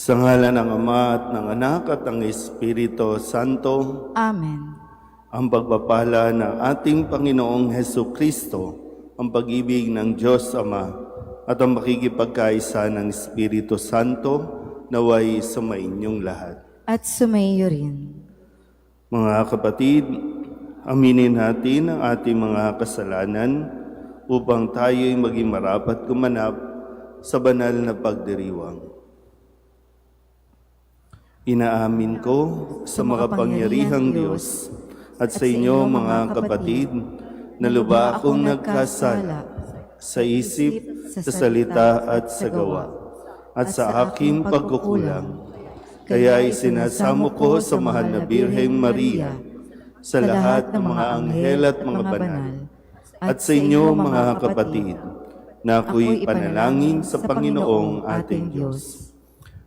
Sa ngalan ng Ama at ng Anak at ng Espiritu Santo, Amen. ang pagpapala ng ating Panginoong Hesu Kristo, ang pag-ibig ng Diyos Ama, at ang makikipagkaisa ng Espiritu Santo, naway sumainyong lahat. At sumaiyo rin. Mga kapatid, aminin natin ang ating mga kasalanan upang tayo'y maging marapat gumanap sa banal na pagdiriwang. Inaamin ko sa makapangyarihang Diyos at sa inyo mga kapatid na lubha akong nagkasala sa isip, sa salita at sa gawa at sa aking pagkukulang. Kaya isinasamo ko sa mahal na Birheng Maria, sa lahat ng mga anghel at mga banal, at sa inyo mga kapatid, na ako'y panalangin sa Panginoong ating Diyos.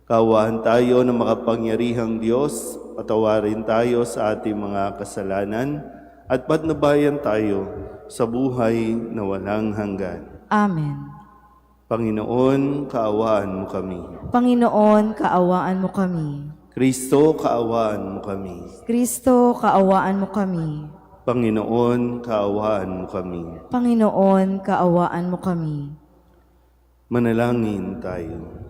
Kaawaan tayo ng makapangyarihang Diyos, patawarin tayo sa ating mga kasalanan, at patnubayan tayo sa buhay na walang hanggan. Amen. Panginoon, kaawaan mo kami. Panginoon, kaawaan mo kami. Kristo, kaawaan mo kami. Kristo, kaawaan mo kami. Panginoon, kaawaan mo kami. Panginoon, kaawaan mo kami. Manalangin tayo.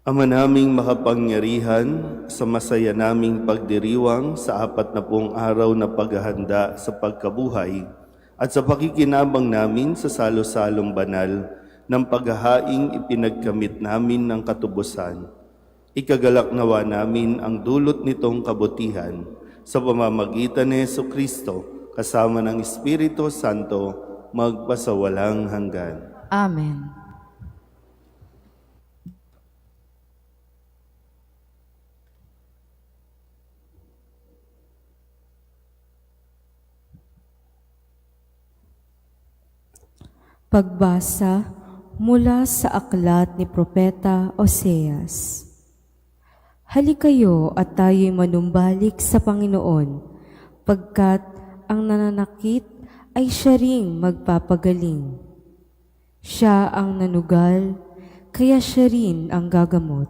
Ama naming makapangyarihan, sa masaya naming pagdiriwang sa 40 araw na paghahanda sa pagkabuhay at sa pakikinabang namin sa salo-salong banal ng paghahaing ipinagkamit namin ng katubusan, ikagalak nawa namin ang dulot nitong kabutihan sa pamamagitan ni Hesu Kristo kasama ng Espiritu Santo magpasawalang hanggan. Amen. Pagbasa mula sa aklat ni Propeta Oseas. Halikayo at tayo'y manumbalik sa Panginoon, pagkat ang nananakit ay siya ring magpapagaling. Siya ang nanugal, kaya siya rin ang gagamot.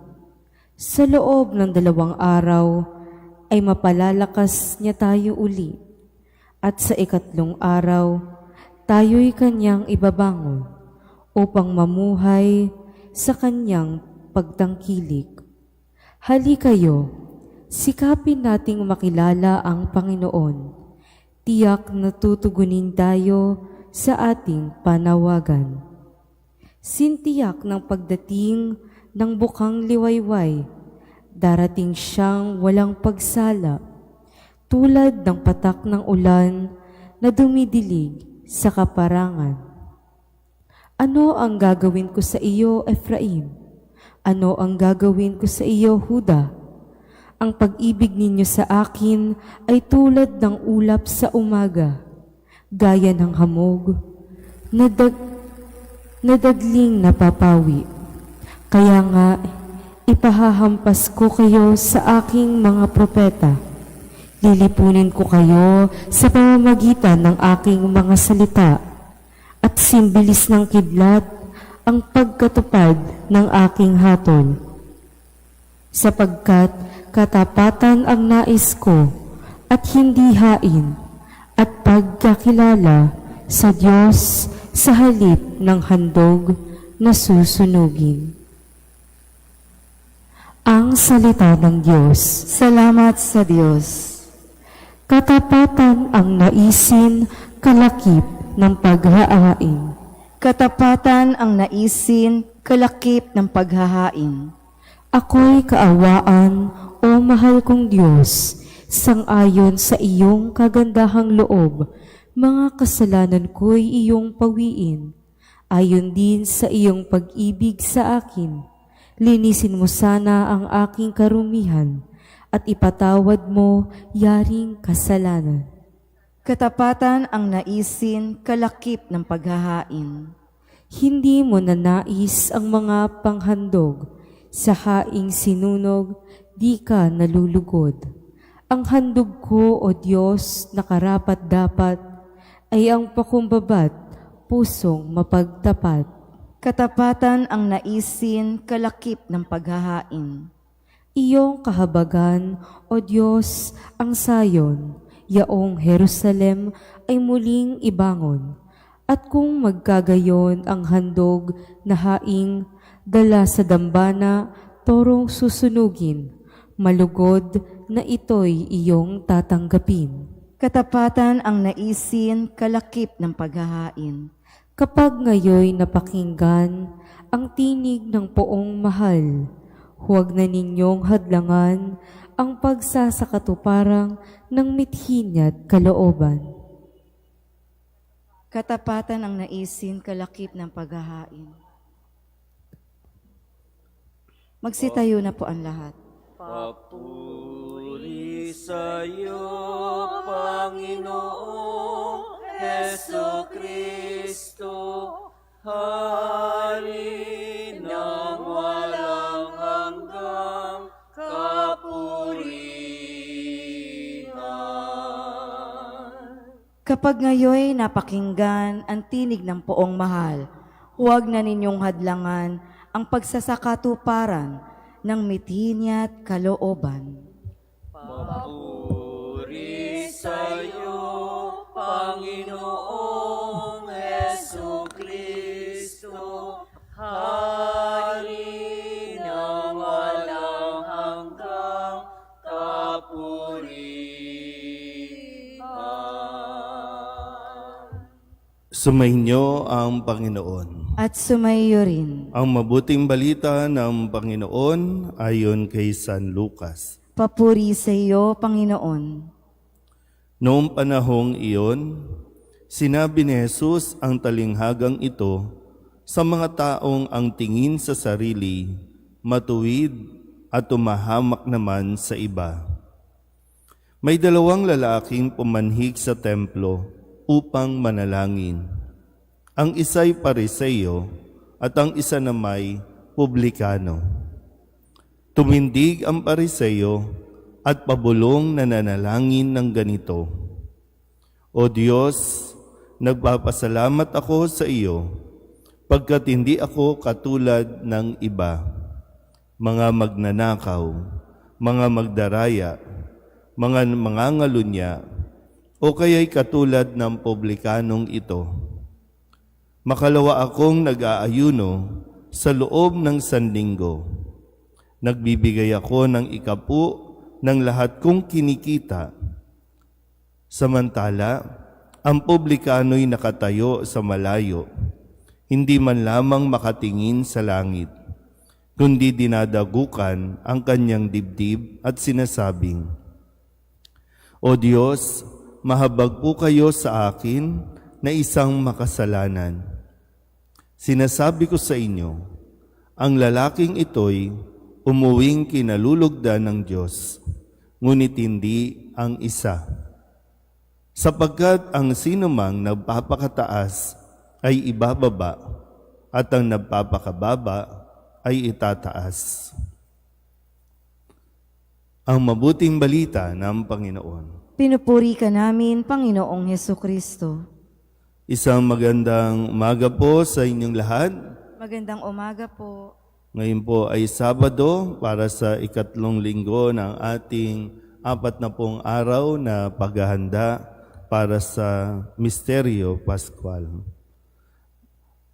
Sa loob ng 2 araw ay mapalalakas niya tayo uli, at sa 3 araw, tayo'y kanyang ibabangon upang mamuhay sa kanyang pagtangkilik. Halikayo, sikapin nating makilala ang Panginoon. Tiyak na tutugunin tayo sa ating panawagan. Sintiyak ng pagdating ng bukang liwayway, darating siyang walang pagsala, tulad ng patak ng ulan na dumidilig sa kaparangan. Ano ang gagawin ko sa iyo, Ephraim? Ano ang gagawin ko sa iyo, Huda? Ang pag-ibig ninyo sa akin ay tulad ng ulap sa umaga, gaya ng hamog, nadagling napapawi. Kaya nga, ipahahampas ko kayo sa aking mga propeta. Lilipunin ko kayo sa pamamagitan ng aking mga salita at simbilis ng kidlat ang pagkatupad ng aking hatol. Sapagkat katapatan ang nais ko at hindi hain at pagkakilala sa Diyos sa halip ng handog na susunugin. Ang salita ng Diyos. Salamat sa Diyos. Katapatan ang naisin, kalakip ng paghahain. Katapatan ang naisin, kalakip ng paghahain. Ako'y kaawaan, o mahal kong Diyos, sang-ayon sa iyong kagandahang loob, mga kasalanan ko'y iyong pawiin. Ayon din sa iyong pag-ibig sa akin, linisin mo sana ang aking karumihan, at ipatawad mo yaring kasalanan. Katapatan ang naisin, kalakip ng paghahain. Hindi mo nanais ang mga panghandog, sa haing sinunog, di ka nalulugod. Ang handog ko, O Diyos, na karapat-dapat, ay ang pakumbabat, pusong mapagtapat. Katapatan ang naisin, kalakip ng paghahain. Iyong kahabagan, O Diyos, ang Sayon, yaong Jerusalem ay muling ibangon. At kung magkagayon ang handog na haing dala sa dambana, torong susunugin, malugod na ito'y iyong tatanggapin. Katapatan ang naisin, kalakip ng paghahain. Kapag ngayoy napakinggan ang tinig ng poong mahal, huwag na ninyong hadlangan ang pagsasakatuparang ng mithin at kalooban. Katapatan ang naisin, kalakip ng paghahain. Magsitayo na po ang lahat. Papuri sa'yo, Panginoong Heso Kristo, Hari ng walang hanggang kapurihan. Kapag ngayoy napakinggan ang tinig ng poong mahal, huwag na ninyong hadlangan ang pagsasakatuparan ng mithin at kalooban. Papuri sa'yo, Panginoong Heso Kristo, Hari ng walang hanggang kapurihan. Sumainyo ang Panginoon. At sumaiyo rin. Ang mabuting balita ng Panginoon ayon kay San Lucas. Papuri sa iyo, Panginoon. Noong panahong iyon, sinabi ni Jesus ang talinghagang ito sa mga taong ang tingin sa sarili, matuwid at tumahamak naman sa iba. May dalawang lalaking pumanhik sa templo upang manalangin. Ang isa'y Pariseo at ang isa namay publikano. Tumindig ang Pariseo at pabulong na nanalangin ng ganito: O Diyos, nagpapasalamat ako sa iyo pagkat hindi ako katulad ng iba, mga magnanakaw, mga magdaraya, mga mangangalunya, o kaya'y katulad ng publikanong ito. Makalawa akong nag-aayuno sa loob ng sanlinggo. Nagbibigay ako ng ikapu ng lahat kong kinikita. Samantala, ang publikano'y nakatayo sa malayo, hindi man lamang makatingin sa langit, kundi dinadagukan ang kanyang dibdib at sinasabing, O Diyos, mahabag po kayo sa akin na isang makasalanan. Sinasabi ko sa inyo, ang lalaking ito'y umuwing kinalulugdan ng Diyos, ngunit hindi ang isa. Sapagkat ang sinumang nagpapakataas ay ibababa, at ang nagpapakababa ay itataas. Ang mabuting balita ng Panginoon. Pinupuri ka namin, Panginoong Heso Kristo. Isang magandang umaga po sa inyong lahat. Magandang umaga po. Ngayon po ay Sabado para sa ikatlong linggo ng ating 40 araw na paghahanda para sa Misteryo Pascual.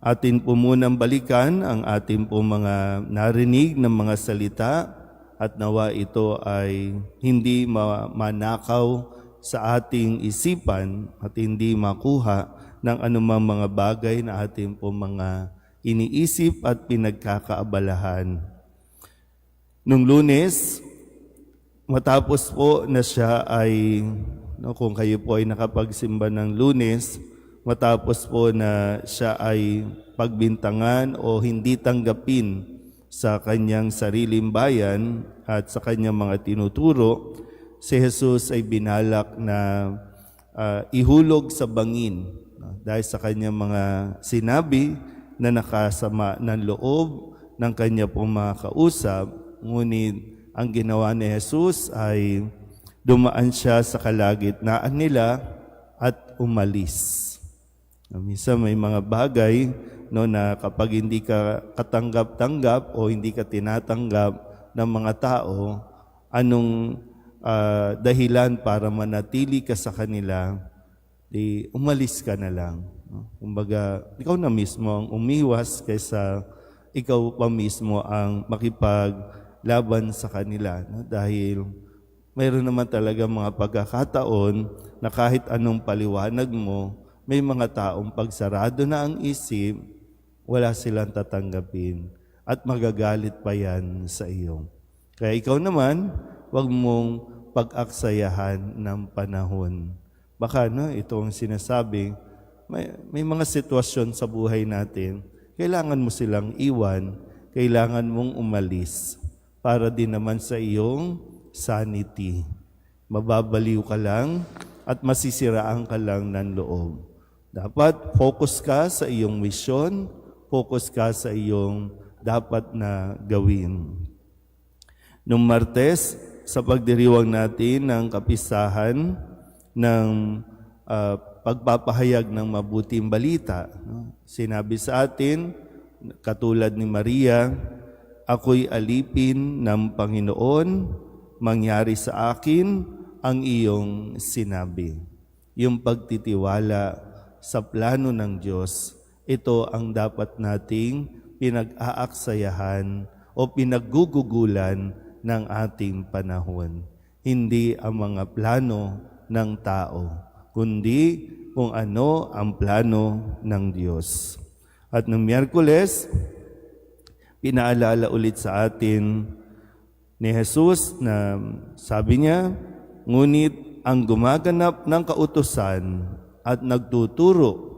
Atin po munang balikan ang ating po mga narinig ng mga salita at nawa ito ay hindi manakaw sa ating isipan at hindi makuha ng anumang mga bagay na ating po mga iniisip at pinagkakaabalahan. Nung Lunes, matapos po na siya ay, kung kayo po ay nakapagsimba ng Lunes, matapos po na siya ay pagbintangan o hindi tanggapin sa kanyang sariling bayan at sa kanyang mga tinuturo, si Jesus ay binalak na ihulog sa bangin dahil sa kanyang mga sinabi na nakasama ng loob ng kanya pong mga kausap. Ngunit ang ginawa ni Jesus ay dumaan siya sa kalagitnaan nila at umalis. Minsan may mga bagay no, na kapag hindi ka katanggap-tanggap o hindi ka tinatanggap ng mga tao, anong dahilan para manatili ka sa kanila, di umalis ka na lang. No? Kumbaga, ikaw na mismo ang umiwas kaysa ikaw pa mismo ang makipaglaban sa kanila. No? Dahil mayroon naman talaga mga pagkakataon na kahit anong paliwanag mo, may mga taong pagsarado na ang isip, wala silang tatanggapin at magagalit pa yan sa iyo. Kaya ikaw naman, wag mong pag-aksayahan ng panahon. Baka ito ang sinasabi, may mga sitwasyon sa buhay natin, kailangan mo silang iwan, kailangan mong umalis para din naman sa iyong sanity. Mababaliw ka lang at masisiraan ka lang ng loob. Dapat focus ka sa iyong misyon, focus ka sa iyong dapat na gawin. Noong Martes, sa pagdiriwang natin ng kapistahan ng pagpapahayag ng mabuting balita, sinabi sa atin, katulad ni Maria, ako'y alipin ng Panginoon, mangyari sa akin ang iyong sinabi. Yung pagtitiwala sa plano ng Diyos, ito ang dapat nating pinag-aaksayahan o pinaggugugulan ng ating panahon. Hindi ang mga plano ng tao, kundi kung ano ang plano ng Diyos. At noong Miyerkules, pinaalala ulit sa atin ni Jesus na sabi niya, ngunit ang gumaganap ng kautusan at nagtuturo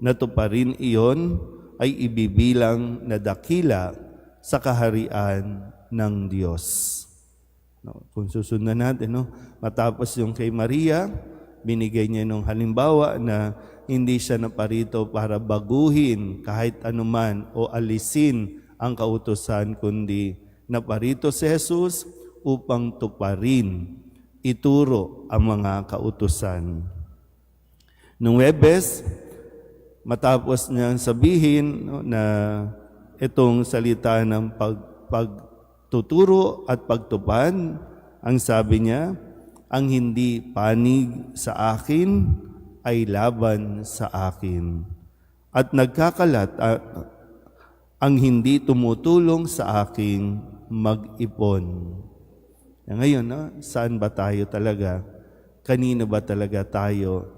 na tuparin iyon ay ibibilang na dakila sa kaharian ng Diyos. Kung susundan natin, matapos yung kay Maria, binigay niya ng halimbawa na hindi siya naparito para baguhin kahit anuman o alisin ang kautusan, kundi naparito si Jesus upang tuparin, ituro ang mga kautusan. Nung Huwebes, matapos niyang sabihin na itong salita ng pagtuturo at pagtupad, ang sabi niya, ang hindi panig sa akin ay laban sa akin. At nagkakalat ang hindi tumutulong sa aking mag-ipon. Ngayon, saan ba tayo talaga? Kanino ba talaga tayo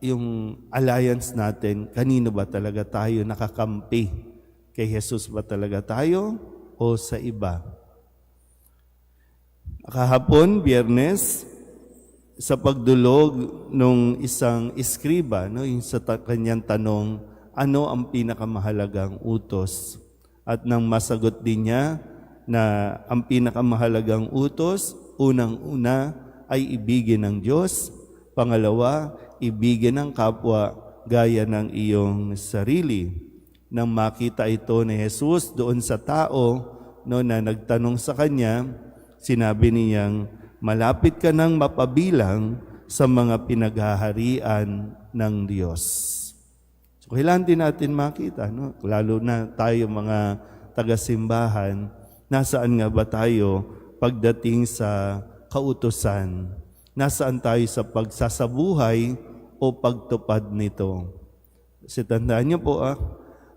yung alliance natin, kanino ba talaga tayo nakakampi? Kay Jesus ba talaga tayo o sa iba? Kahapon, Biyernes, sa pagdulog nung isang eskriba, yung sa kanyang tanong, ano ang pinakamahalagang utos? At nang masagot din niya na ang pinakamahalagang utos, unang-una ay ibigin ng Diyos, pangalawa, ibigin ng kapwa gaya ng iyong sarili. Nang makita ito ni Jesus doon sa tao na nagtanong sa kanya, sinabi niyang, malapit ka nang mapabilang sa mga pinaghaharian ng Diyos. So, kailangan din natin makita, lalo na tayo mga taga-simbahan, nasaan nga ba tayo pagdating sa kautusan? Nasaan tayo sa pagsasabuhay o pagtupad nito? Kasi tandaan niyo po,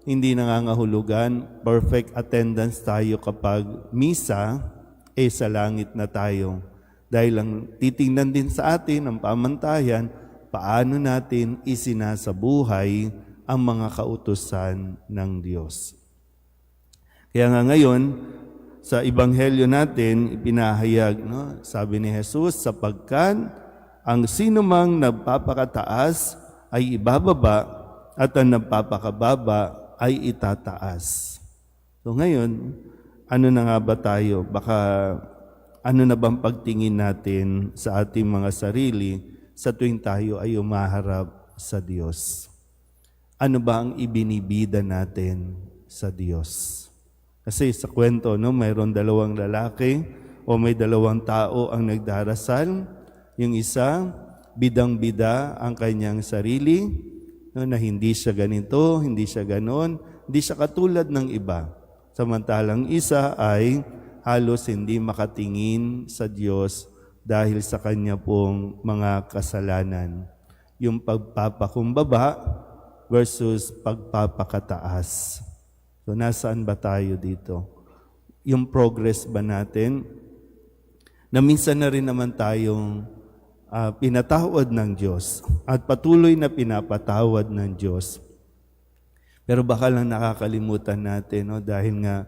hindi nangangahulugan, perfect attendance tayo kapag misa, sa langit na tayo. Dahil lang titingnan din sa atin ang pamantayan, paano natin isinasabuhay ang mga kautusan ng Diyos. Kaya nga ngayon, sa Ebanghelyo natin, ipinahayag, sabi ni Jesus, sapagkat ang sinumang nagpapakataas ay ibababa at ang nagpapakababa ay itataas. So ngayon, ano na nga ba tayo? Baka ano na bang pagtingin natin sa ating mga sarili sa tuwing tayo ay umaharap sa Diyos? Ano ba ang ibinibida natin sa Diyos? Kasi sa kwento, mayroon dalawang lalaki o may dalawang tao ang nagdarasal. Yung isa bidang-bida ang kanyang sarili, no, na hindi siya ganito, hindi siya ganon, hindi siya katulad ng iba. Samantalang isa ay halos hindi makatingin sa Diyos dahil sa kanya pong mga kasalanan. Yung pagpapakumbaba versus pagpapakataas. So nasaan ba tayo dito? Yung progress ba natin? Na minsan na rin naman tayong pinatawad ng Diyos at patuloy na pinapatawad ng Diyos. Pero baka lang nakakalimutan natin, no? Dahil nga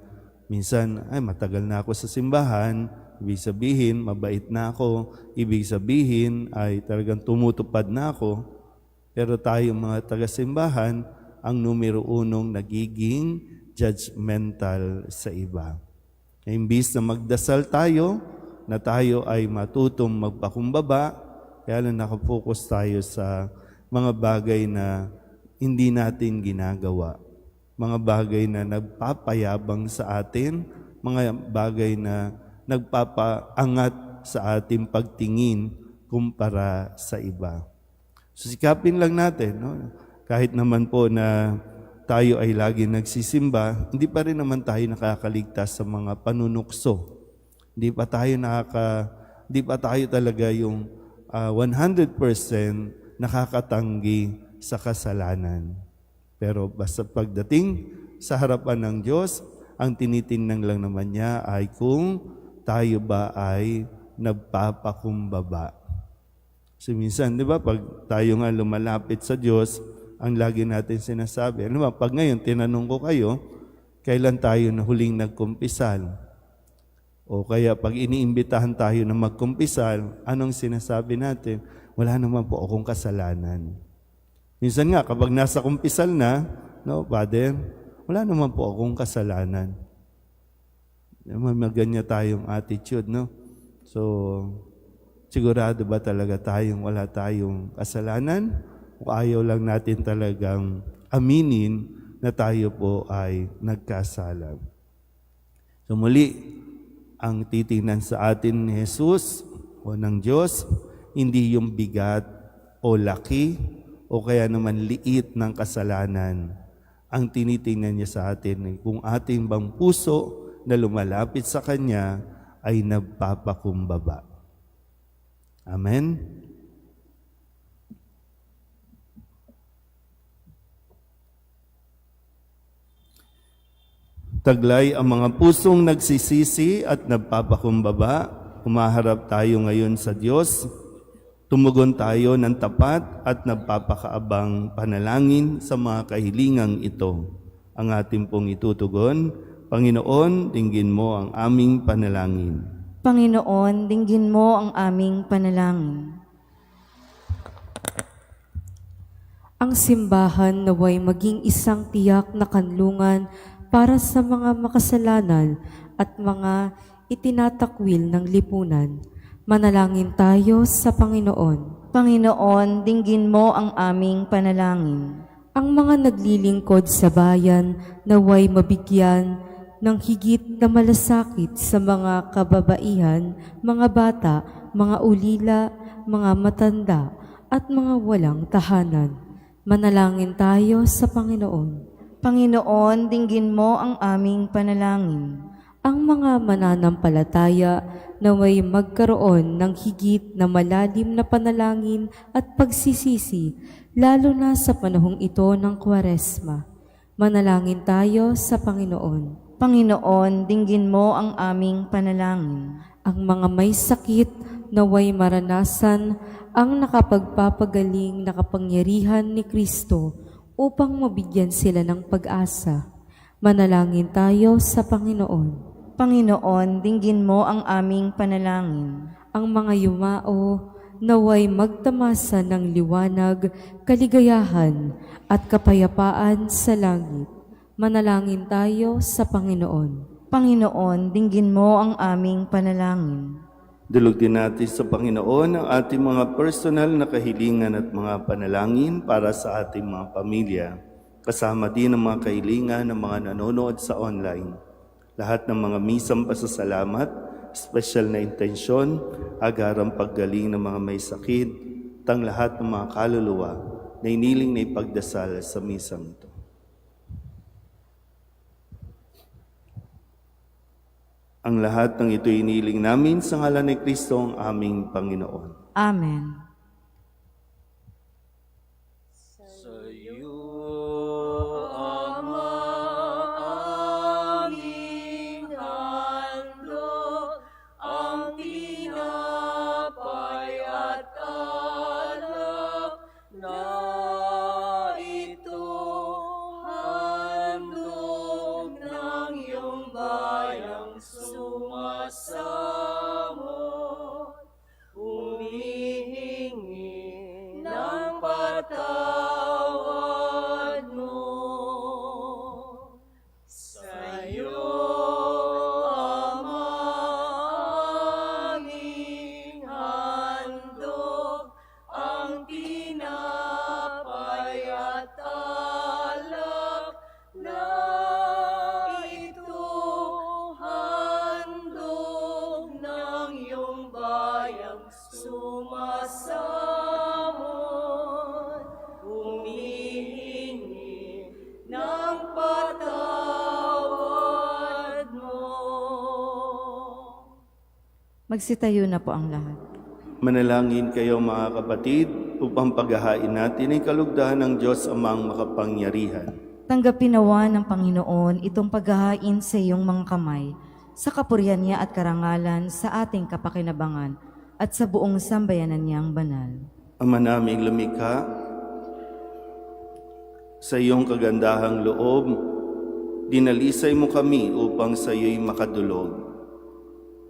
minsan, matagal na ako sa simbahan, ibig sabihin, mabait na ako, ibig sabihin, ay talagang tumutupad na ako. Pero tayo mga taga-simbahan, ang numero unong nagiging judgmental sa iba. Imbis na magdasal tayo, na tayo ay matutong magpakumbaba, kaya lang nakapokus tayo sa mga bagay na hindi natin ginagawa. Mga bagay na nagpapayabang sa atin, mga bagay na nagpapaangat sa ating pagtingin kumpara sa iba. So sikapin lang natin, no? Kahit naman po na tayo ay lagi nagsisimba, hindi pa rin naman tayo nakakaligtas sa mga panunukso. Hindi pa tayo talaga yung 100% nakakatanggi sa kasalanan. Pero basta pagdating sa harapan ng Diyos, ang tinitingnan lang naman niya ay kung tayo ba ay nagpapakumbaba. So minsan, di ba, pag tayo nga lumalapit sa Diyos, ang lagi natin sinasabi, ano ba, pag ngayon tinanong ko kayo, kailan tayo na huling nagkumpisal? O kaya pag iniimbitahan tayo na magkumpisal, anong sinasabi natin? Wala naman po akong kasalanan. Minsan nga, kapag nasa kumpisal na, no, Father, wala naman po akong kasalanan. Maganya tayong attitude, no? So, sigurado ba talaga wala tayong kasalanan? O ayaw lang natin talagang aminin na tayo po ay nagkasala? So muli, ang titingnan sa atin ni Jesus o ng Diyos, hindi yung bigat o laki o kaya naman liit ng kasalanan. Ang tinitingnan niya sa atin kung ating bang puso na lumalapit sa Kanya ay nagpapakumbaba. Amen? Taglay ang mga pusong nagsisisi at nagpapakumbaba. Humaharap tayo ngayon sa Diyos. Tumugon tayo ng tapat at nagpapakaabang panalangin sa mga kahilingang ito. Ang ating pong itutugon, Panginoon, dinggin mo ang aming panalangin. Panginoon, dinggin mo ang aming panalangin. Ang simbahan naway maging isang tiyak na kanlungan para sa mga makasalanan at mga itinatakwil ng lipunan. Manalangin tayo sa Panginoon. Panginoon, dinggin mo ang aming panalangin. Ang mga naglilingkod sa bayan naway mabigyan ng higit na malasakit sa mga kababaihan, mga bata, mga ulila, mga matanda, at mga walang tahanan. Manalangin tayo sa Panginoon. Panginoon, dinggin mo ang aming panalangin. Ang mga mananampalataya naway magkaroon ng higit na malalim na panalangin at pagsisisi, lalo na sa panahong ito ng Kwaresma. Manalangin tayo sa Panginoon. Panginoon, dinggin mo ang aming panalangin. Ang mga may sakit naway maranasan ang nakapagpapagaling na kapangyarihan ni Kristo upang mabigyan sila ng pag-asa. Manalangin tayo sa Panginoon. Panginoon, dinggin mo ang aming panalangin. Ang mga yumao naway magtamasa ng liwanag, kaligayahan at kapayapaan sa langit. Manalangin tayo sa Panginoon. Panginoon, dinggin mo ang aming panalangin. Dulog din natin sa Panginoon ang ating mga personal na kahilingan at mga panalangin para sa ating mga pamilya. Kasama din ang mga kahilingan ng mga nanonood sa online. Lahat ng mga misang pasasalamat, special na intensyon, agarang paggaling ng mga may sakit, at ang lahat ng mga kaluluwa na iniling na ipagdasal sa misang ito. Ang lahat ng ito iniling namin sa ngalan ni Kristo ang aming Panginoon. Amen. Sa iyo, Ama, aming handog, ang tinapay at alak na ito, handog ng iyong bayang sumasamo, humihingi ng patawad mo. Sa'yo, Ama, aming handog, ang tinapay at alak na ito, handog ng iyong bayang sumasamot, humihingi ng patawad mo. Magsitayo na po ang lahat. Manalangin kayo mga kapatid upang paghahain natin ay kalugdahan ng Diyos amang makapangyarihan. Tanggapin nawa ng Panginoon itong paghahain sa iyong mga kamay, sa kapurihan niya at karangalan sa ating kapakinabangan at sa buong sambayanan niyang banal. Ama naming lumikha, sa iyong kagandahang loob, dinalisay mo kami upang sa iyo'y makadulog.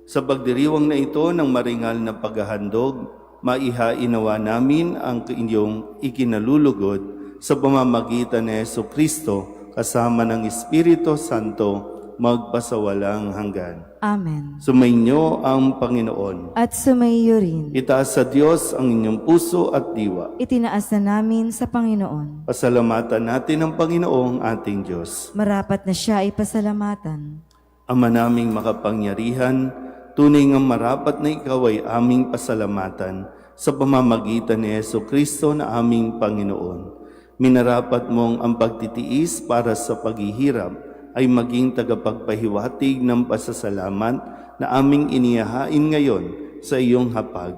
Sa pagdiriwang na ito ng maringal na paghahandog, maihainawa namin ang inyong ikinalulugod sa pamamagitan ni Jesucristo kasama ng Espiritu Santo magpasawalang hanggan. Amen. Sumainyo ang Panginoon. At sumaiyo rin, Itaas sa Diyos ang inyong puso at diwa. itinaas na namin sa Panginoon. Pasalamatan natin ang Panginoong ating Diyos. Marapat na siya ay pasalamatan. Ama naming makapangyarihan, tunay ngang marapat na ikaw ay aming pasalamatan sa pamamagitan ni Jesucristo na aming Panginoon. Minarapat mong ang pagtitiis para sa paghihirap ay maging tagapagpahiwatig ng pasasalamat na aming inihahain ngayon sa iyong hapag.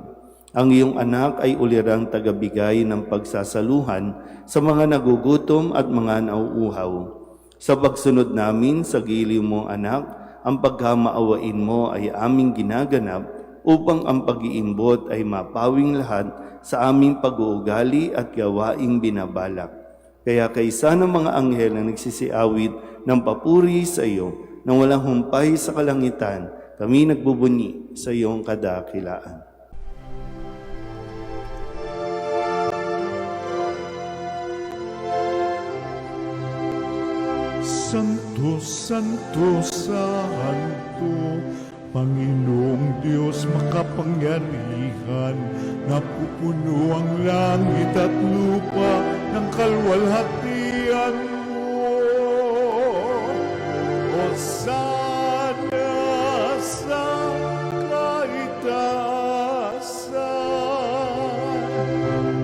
Ang iyong anak ay ulirang tagabigay ng pagsasaluhan sa mga nagugutom at mga nauuhaw. Sa pagsunod namin sa giliw mong anak, ang pagkamaawain mo ay aming ginaganap upang ang pag-iimbot ay mapawing lahat sa aming pag-uugali at gawaing binabalak. Kaya kaysa ng mga anghel na nagsisiawit ng papuri sa iyo, nang walang humpay sa kalangitan, kami nagbubunyi sa iyong kadakilaan. Santo, Santo, Santo, Panginoong Diyos makapangyarihan, napupuno ang langit at lupa ng kalwalhatian mo. Hosana sa kaitaasan,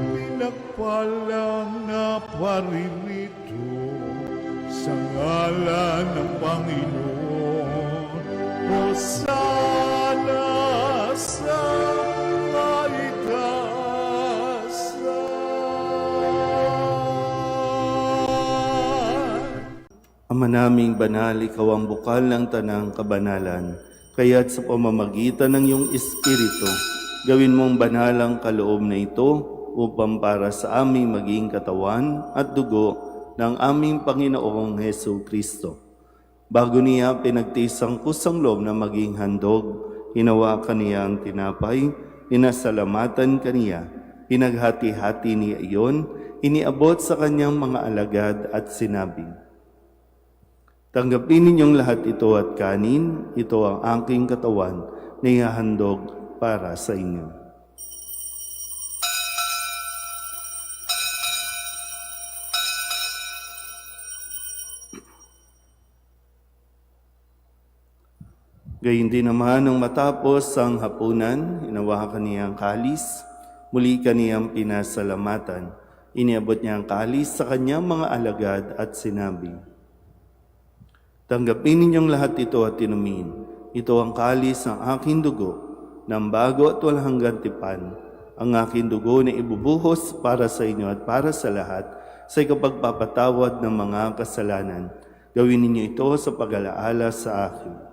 pinagpalang na paririto sa ngalan ng Panginoon. Hosana sa kaitaasan. Ama naming banal, ikaw ang bukal ng tanang kabanalan, kaya't sa pamamagitan ng iyong Espiritu, gawin mong banal ang kaloob na ito upang para sa aming maging katawan at dugo ng aming Panginoong Jesucristo. Bago niya pinagtisang kusang loob na maging handog, hinawakan niya ang tinapay, inasalamatan kaniya, pinaghati-hati niya iyon, iniabot sa kanyang mga alagad at sinabi, "Tanggapin ninyong lahat ito at kanin, ito ang aking katawan na ihahandog para sa inyo." Gayun din naman nung matapos ang hapunan, hinawakan niya ang kalis, Muli kaniyang pinasalamatan. Iniabot niya ang kalis sa kanyang mga alagad at sinabi, "Tanggapin ninyong lahat ito at inumin. Ito ang kalis ng aking dugo, ng bago at walang hanggang tipan. Ang aking dugo na ibubuhos para sa inyo at para sa lahat sa ikapagpapatawad ng mga kasalanan. Gawin ninyo ito sa pag-alaala sa akin."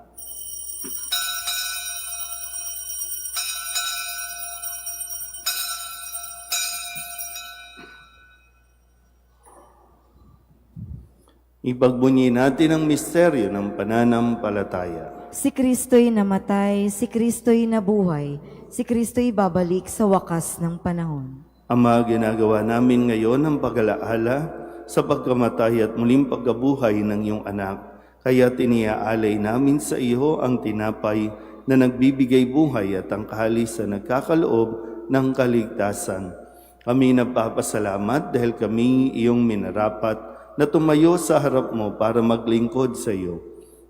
Ipagbunyi natin ang misteryo ng pananampalataya. Si Kristo'y namatay, si Kristo'y nabuhay, si Kristo'y babalik sa wakas ng panahon. Ama, ginagawa namin ngayon ang pag-alaala sa pagkamatay at muling pagkabuhay ng iyong anak. Kaya tiniaalay namin sa iyo ang tinapay na nagbibigay buhay at ang kahalis na nagkakaloob ng kaligtasan. Kami nagpapasalamat dahil kami iyong minarapat na tumayo sa harap mo para maglingkod sa iyo.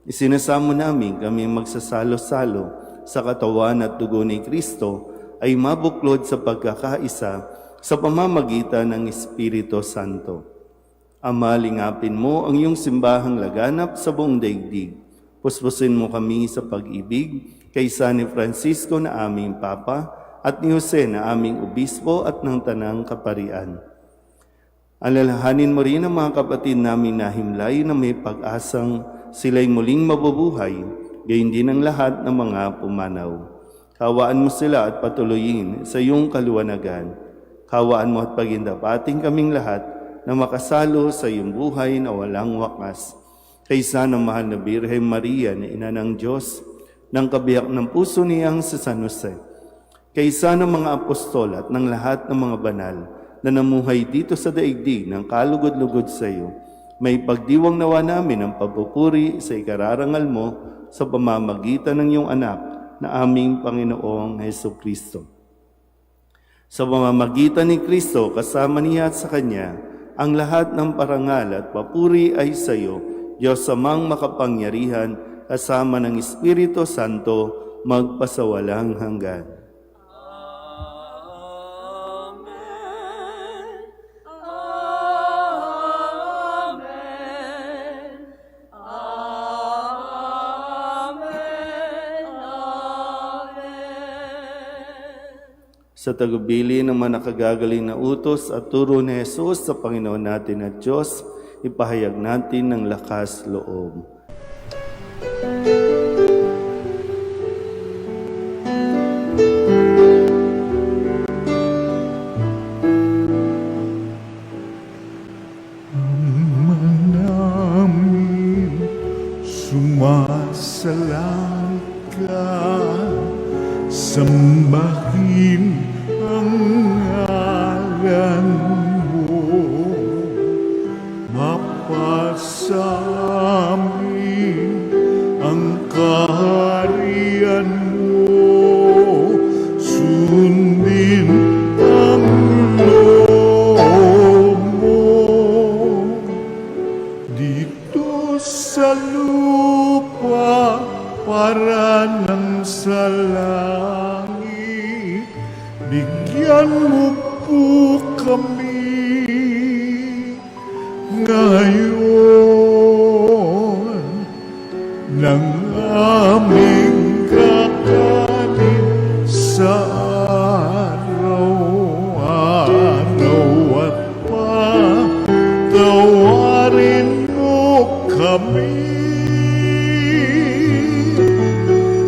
Isinasamo namin kami magsasalo-salo sa katawan at dugo ni Kristo ay mabuklod sa pagkakaisa sa pamamagitan ng Espiritu Santo. Ama, lingapin mo ang iyong simbahang laganap sa buong daigdig. Puspusin mo kami sa pag-ibig kay San Francisco na aming Papa at ni Jose na aming Obispo at ng Tanang Kaparian. Alalahanin mo rin ang mga kapatid namin na himlay na may pag-asang sila'y muling mabubuhay, gayon din ang lahat ng mga pumanaw. Kawaan mo sila at patuloyin sa iyong kaluwanagan. Kawaan mo at pagindapating kaming lahat na makasalo sa iyong buhay na walang wakas. Kaysa ng mahal na Birhen Maria na ina ng Diyos, ng kabiyak ng puso niyang si San Jose. Kaysa ng mga apostol at ng lahat ng mga banal na namuhay dito sa daigdig ng kalugod-lugod sa iyo, may pagdiwang nawa namin ang pagpupuri sa ikararangal mo sa pamamagitan ng iyong anak na aming Panginoong Hesukristo. Sa pamamagitan ni Kristo, kasama niya at sa Kanya, ang lahat ng parangal at papuri ay sa iyo, Diyos Amang makapangyarihan, kasama ng Espiritu Santo, magpasawalang hanggan. Sa tagubilin ng mga nakagagaling na utos at turo ni Jesus sa Panginoon natin at Diyos, ipahayag natin ng lakas loob. namin sumasalang ka, sambahin ang ngalan mo, mapasamin ang kaharian mo, sundin ang loob mo dito sa lupa para ng sa langit. Bigyan mo po kami ngayon ng aming kakanin sa araw-araw at patawarin mo kami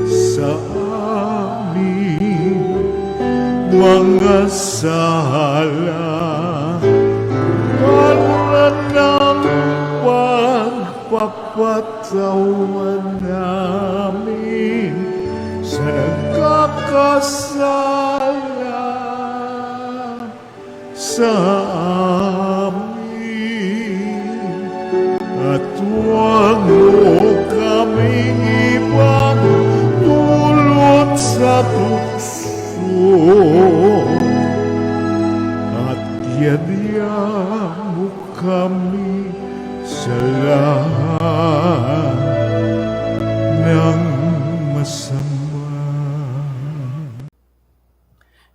sa aming mga sala para ng pagpapatawan namin sa nagkakasala sa amin, at huwag mo kaming ibang dulot sa tukso, at yadya mo kami sa lahat ng masama.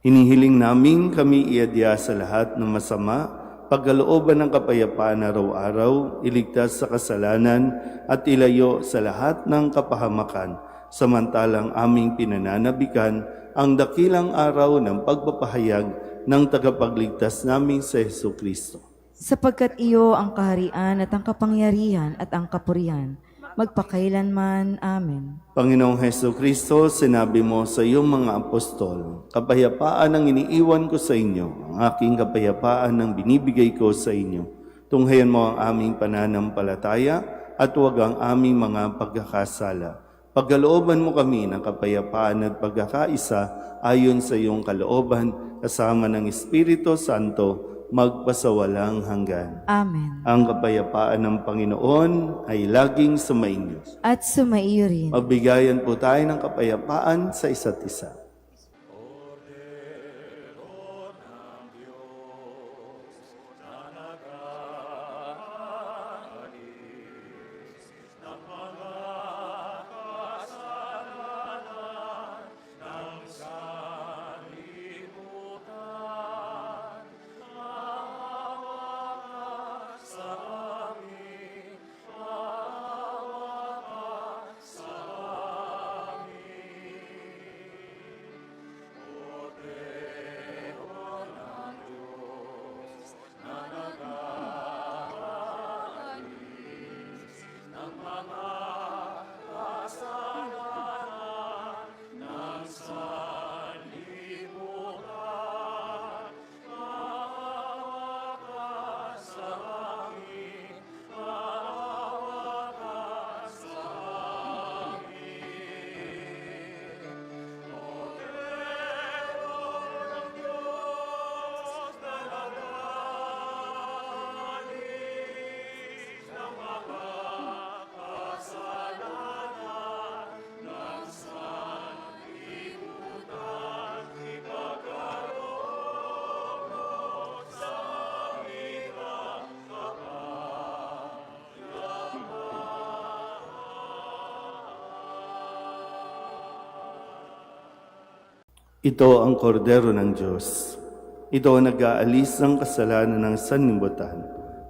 Hinihiling namin kami iadya sa lahat ng masama, pagkalooban ng kapayapaan araw-araw, iligtas sa kasalanan at ilayo sa lahat ng kapahamakan, samantalang aming pinananabikan ang dakilang araw ng pagpapahayag ng tagapagligtas namin sa Hesu Kristo. Sapagkat iyo ang kaharian at ang kapangyarihan at ang kapurihan, magpakailanman. Amen. Panginoong Hesu Kristo, sinabi mo sa iyong mga apostol, kapayapaan ang iniiwan ko sa inyo, ang aking kapayapaan ang binibigay ko sa inyo. Tunghayan mo ang aming pananampalataya at huwag ang aming mga pagkakasala. Pagkalooban mo kami ng kapayapaan at pagkakaisa ayon sa iyong kalooban, kasama ng Espiritu Santo, magpasawalang hanggan. Amen. Ang kapayapaan ng Panginoon ay laging sumainyo. At sumaiyo rin. Magbigayan po tayo ng kapayapaan sa isa't isa. Ito ang kordero ng Diyos. Ito ang nag-aalis ng kasalanan ng sanlibutan.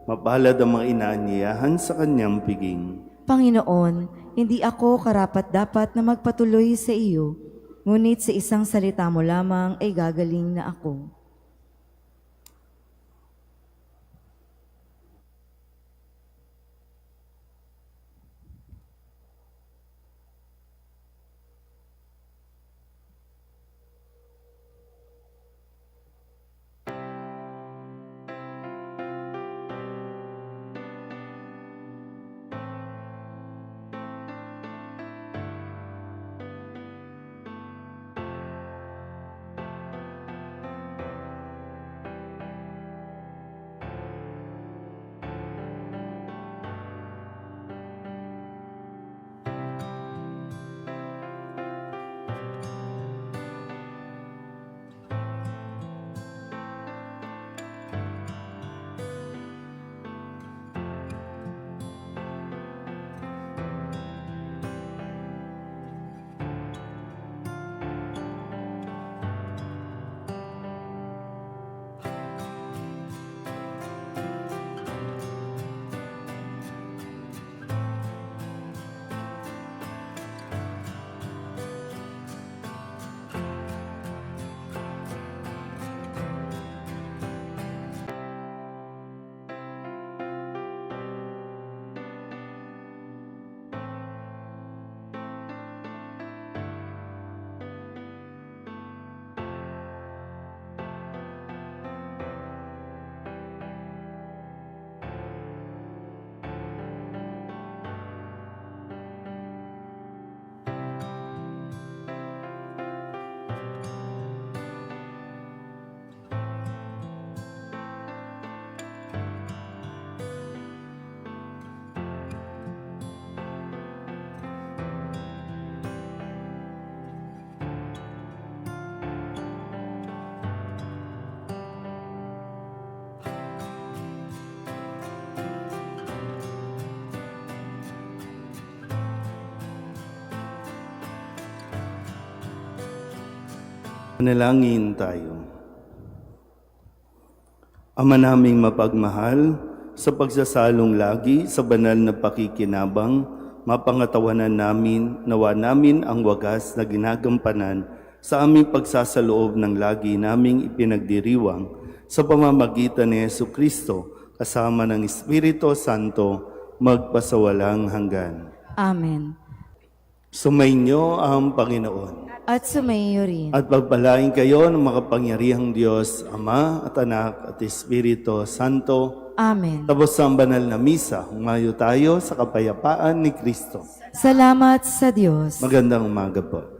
Mapalad ang mga inaanyayahan sa kanyang piging. Panginoon, hindi ako karapat-dapat na magpatuloy sa iyo, ngunit sa isang salita mo lamang ay gagaling na ako. Manalangin tayo. Ama naming mapagmahal, sa pagsasalong lagi sa banal na pakikinabang, mapangatawanan namin, nawa namin ang wagas na ginagampanan sa aming pagsasaloob ng lagi naming ipinagdiriwang sa pamamagitan ni Jesucristo kasama ng Espiritu Santo magpasawalang hanggan. Amen. Sumainyo ang Panginoon. At sumayo rin. At pagpalain kayo ng makapangyarihang Diyos, Ama at Anak at Espiritu Santo. Amen. Tapos ang banal na misa, humayo tayo sa kapayapaan ni Kristo. Salamat sa Diyos. Magandang umaga po.